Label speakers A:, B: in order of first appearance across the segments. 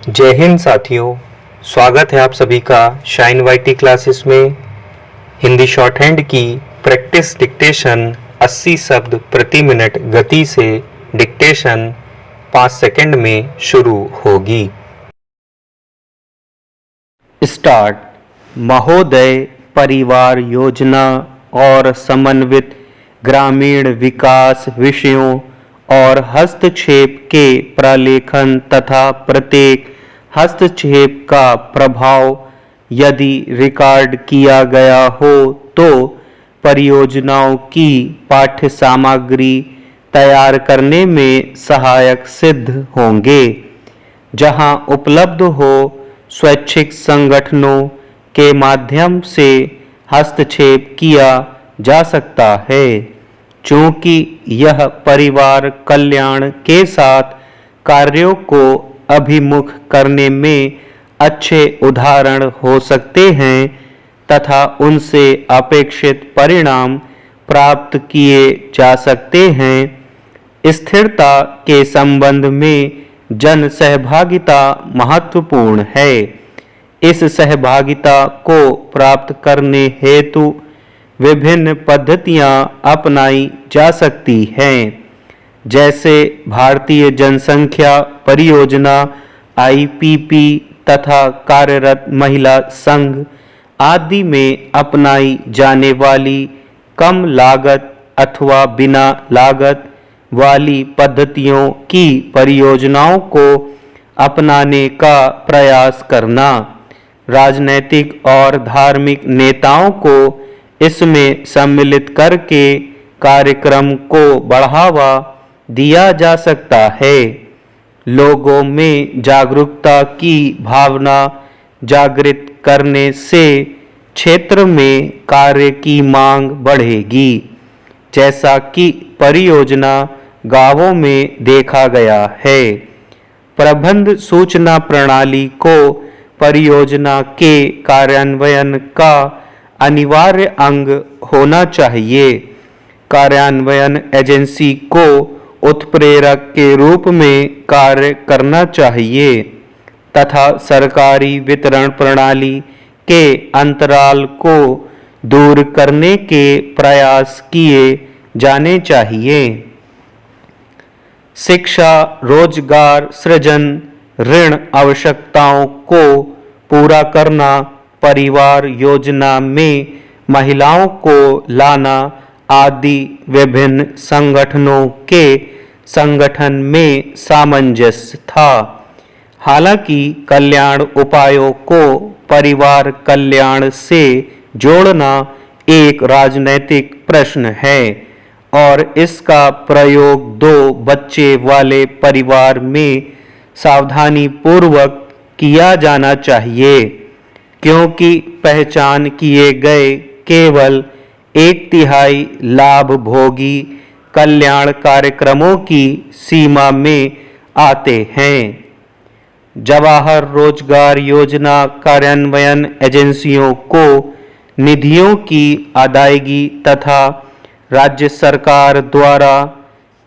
A: जय हिंद साथियों, स्वागत है आप सभी का शाइन वाईटी क्लासेस में। हिंदी शॉर्ट हैंड की प्रैक्टिस डिक्टेशन 80 शब्द प्रति मिनट गति से डिक्टेशन 5 सेकंड में शुरू होगी। स्टार्ट। महोदय, परिवार योजना और समन्वित ग्रामीण विकास विषयों और हस्तक्षेप के प्रलेखन तथा प्रत्येक हस्तक्षेप का प्रभाव यदि रिकॉर्ड किया गया हो तो परियोजनाओं की पाठ्य सामग्री तैयार करने में सहायक सिद्ध होंगे। जहां उपलब्ध हो स्वैच्छिक संगठनों के माध्यम से हस्तक्षेप किया जा सकता है, चूंकि यह परिवार कल्याण के साथ कार्यों को अभिमुख करने में अच्छे उदाहरण हो सकते हैं तथा उनसे अपेक्षित परिणाम प्राप्त किए जा सकते हैं। स्थिरता के संबंध में जन सहभागिता महत्वपूर्ण है। इस सहभागिता को प्राप्त करने हेतु विभिन्न पद्धतियां अपनाई जा सकती हैं, जैसे भारतीय जनसंख्या परियोजना IPP तथा कार्यरत महिला संघ आदि में अपनाई जाने वाली कम लागत अथवा बिना लागत वाली पद्धतियों की परियोजनाओं को अपनाने का प्रयास करना। राजनैतिक और धार्मिक नेताओं को इसमें सम्मिलित करके कार्यक्रम को बढ़ावा दिया जा सकता है। लोगों में जागरूकता की भावना जागृत करने से क्षेत्र में कार्य की मांग बढ़ेगी, जैसा कि परियोजना गांवों में देखा गया है। प्रबंध सूचना प्रणाली को परियोजना के कार्यान्वयन का अनिवार्य अंग होना चाहिए। कार्यान्वयन एजेंसी को उत्प्रेरक के रूप में कार्य करना चाहिए तथा सरकारी वितरण प्रणाली के अंतराल को दूर करने के प्रयास किए जाने चाहिए। शिक्षा, रोजगार सृजन, ऋण आवश्यकताओं को पूरा करना, परिवार योजना में महिलाओं को लाना आदि विभिन्न संगठनों के संगठन में सामंजस्य था। हालांकि कल्याण उपायों को परिवार कल्याण से जोड़ना एक राजनैतिक प्रश्न है और इसका प्रयोग 2 बच्चे वाले परिवार में सावधानी पूर्वक किया जाना चाहिए, क्योंकि पहचान किए गए केवल 1/3 लाभ भोगी कल्याण कार्यक्रमों की सीमा में आते हैं। जवाहर रोजगार योजना कार्यान्वयन एजेंसियों को निधियों की अदायगी तथा राज्य सरकार द्वारा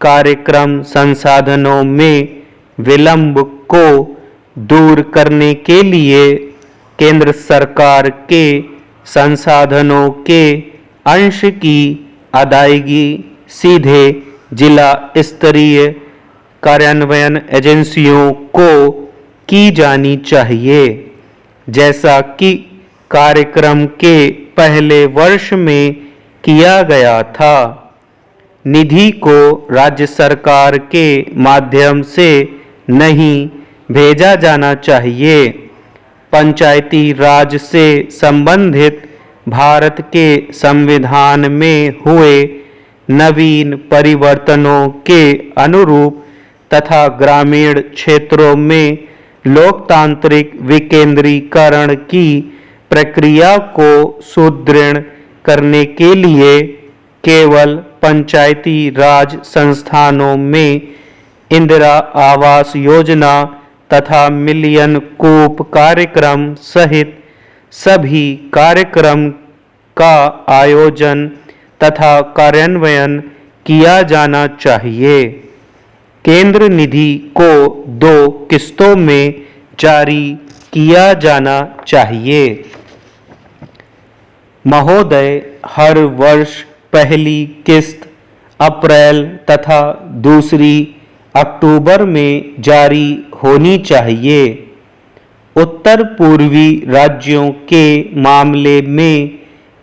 A: कार्यक्रम संसाधनों में विलंब को दूर करने के लिए केंद्र सरकार के संसाधनों के अंश की अदायगी सीधे जिला स्तरीय कार्यान्वयन एजेंसियों को की जानी चाहिए, जैसा कि कार्यक्रम के पहले वर्ष में किया गया था। निधि को राज्य सरकार के माध्यम से नहीं भेजा जाना चाहिए। पंचायती राज से संबंधित भारत के संविधान में हुए नवीन परिवर्तनों के अनुरूप तथा ग्रामीण क्षेत्रों में लोकतांत्रिक विकेंद्रीकरण की प्रक्रिया को सुदृढ़ करने के लिए केवल पंचायती राज संस्थानों में इंदिरा आवास योजना तथा मिलियन कूप कार्यक्रम सहित सभी कार्यक्रम का आयोजन तथा कार्यान्वयन किया जाना चाहिए। केंद्र निधि को 2 किस्तों में जारी किया जाना चाहिए। महोदय, हर वर्ष पहली किस्त अप्रैल तथा दूसरी अक्टूबर में जारी होनी चाहिए। उत्तर पूर्वी राज्यों के मामले में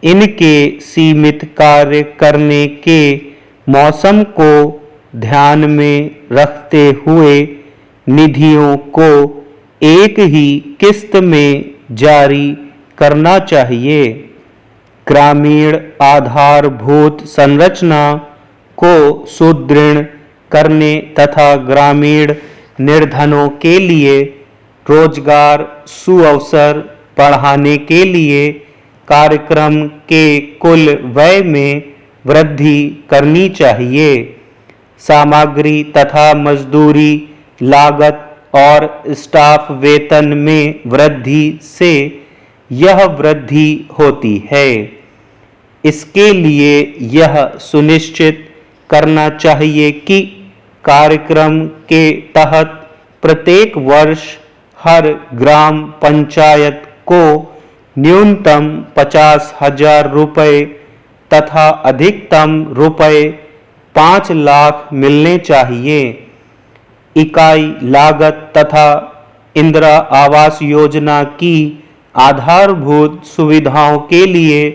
A: इनके सीमित कार्य करने के मौसम को ध्यान में रखते हुए निधियों को एक ही किस्त में जारी करना चाहिए। ग्रामीण आधारभूत संरचना को सुदृढ़ करने तथा ग्रामीण निर्धनों के लिए रोजगार सुअवसर बढ़ाने के लिए कार्यक्रम के कुल व्यय में वृद्धि करनी चाहिए। सामग्री तथा मजदूरी लागत और स्टाफ वेतन में वृद्धि से यह वृद्धि होती है। इसके लिए यह सुनिश्चित करना चाहिए कि कार्यक्रम के तहत प्रत्येक वर्ष हर ग्राम पंचायत को न्यूनतम 50,000 रुपये तथा अधिकतम रुपये 5 लाख मिलने चाहिए। इकाई लागत तथा इंदिरा आवास योजना की आधारभूत सुविधाओं के लिए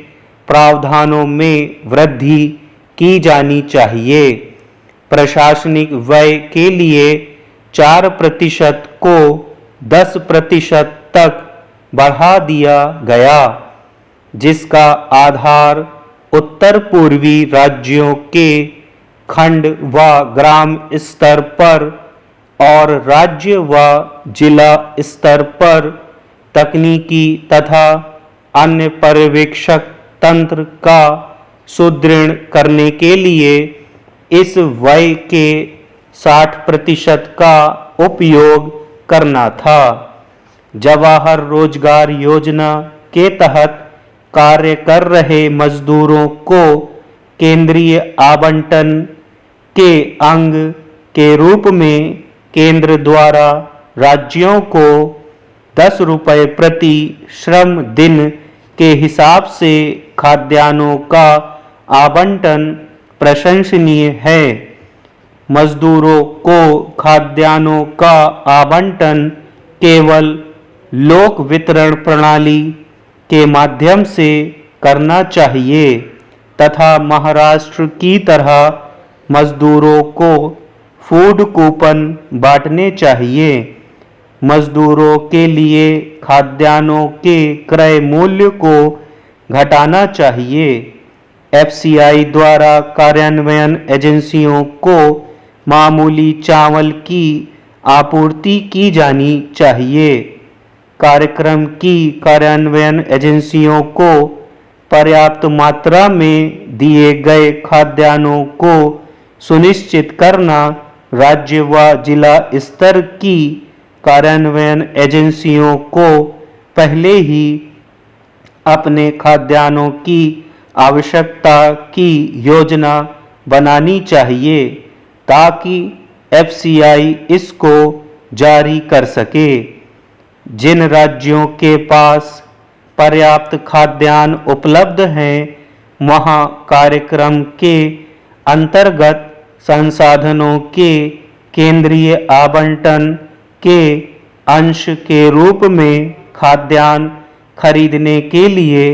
A: प्रावधानों में वृद्धि की जानी चाहिए। प्रशासनिक व्यय के लिए 4% को 10% तक बढ़ा दिया गया, जिसका आधार उत्तर पूर्वी राज्यों के खंड व ग्राम स्तर पर और राज्य व जिला स्तर पर तकनीकी तथा अन्य पर्यवेक्षक तंत्र का सुदृढ़ करने के लिए इस व्यय के 60% का उपयोग करना था। जवाहर रोजगार योजना के तहत कार्य कर रहे मजदूरों को केंद्रीय आवंटन के अंग के रूप में केंद्र द्वारा राज्यों को 10 रुपये प्रति श्रम दिन के हिसाब से खाद्यान्नों का आवंटन प्रशंसनीय है। मजदूरों को खाद्यान्नों का आवंटन केवल लोक वितरण प्रणाली के माध्यम से करना चाहिए तथा महाराष्ट्र की तरह मजदूरों को फूड कूपन बांटने चाहिए। मजदूरों के लिए खाद्यान्नों के क्रय मूल्य को घटाना चाहिए। एफसीआई द्वारा कार्यान्वयन एजेंसियों को मामूली चावल की आपूर्ति की जानी चाहिए। कार्यक्रम की कार्यान्वयन एजेंसियों को पर्याप्त मात्रा में दिए गए खाद्यान्नों को सुनिश्चित करना राज्य व जिला स्तर की कार्यान्वयन एजेंसियों को पहले ही अपने खाद्यान्नों की आवश्यकता की योजना बनानी चाहिए ताकि एफसीआई इसको जारी कर सके। जिन राज्यों के पास पर्याप्त खाद्यान्न उपलब्ध हैं, वहां कार्यक्रम के अंतर्गत संसाधनों के केंद्रीय आवंटन के अंश के रूप में खाद्यान्न खरीदने के लिए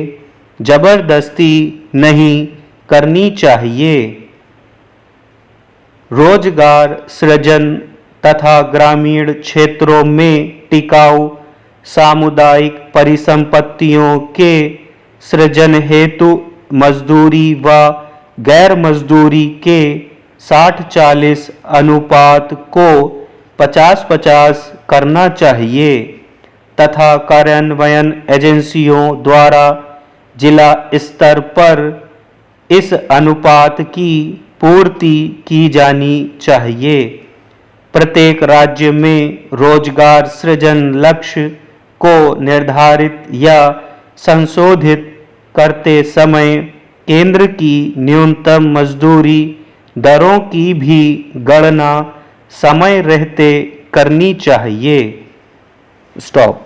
A: जबरदस्ती नहीं करनी चाहिए। रोजगार सृजन तथा ग्रामीण क्षेत्रों में टिकाऊ सामुदायिक परिसंपत्तियों के सृजन हेतु मजदूरी व गैर मजदूरी के 60-40 अनुपात को 50-50 करना चाहिए तथा कार्यान्वयन एजेंसियों द्वारा जिला स्तर पर इस अनुपात की पूर्ति की जानी चाहिए। प्रत्येक राज्य में रोजगार सृजन लक्ष्य को निर्धारित या संशोधित करते समय केंद्र की न्यूनतम मजदूरी दरों की भी गणना समय रहते करनी चाहिए।
B: स्टॉप।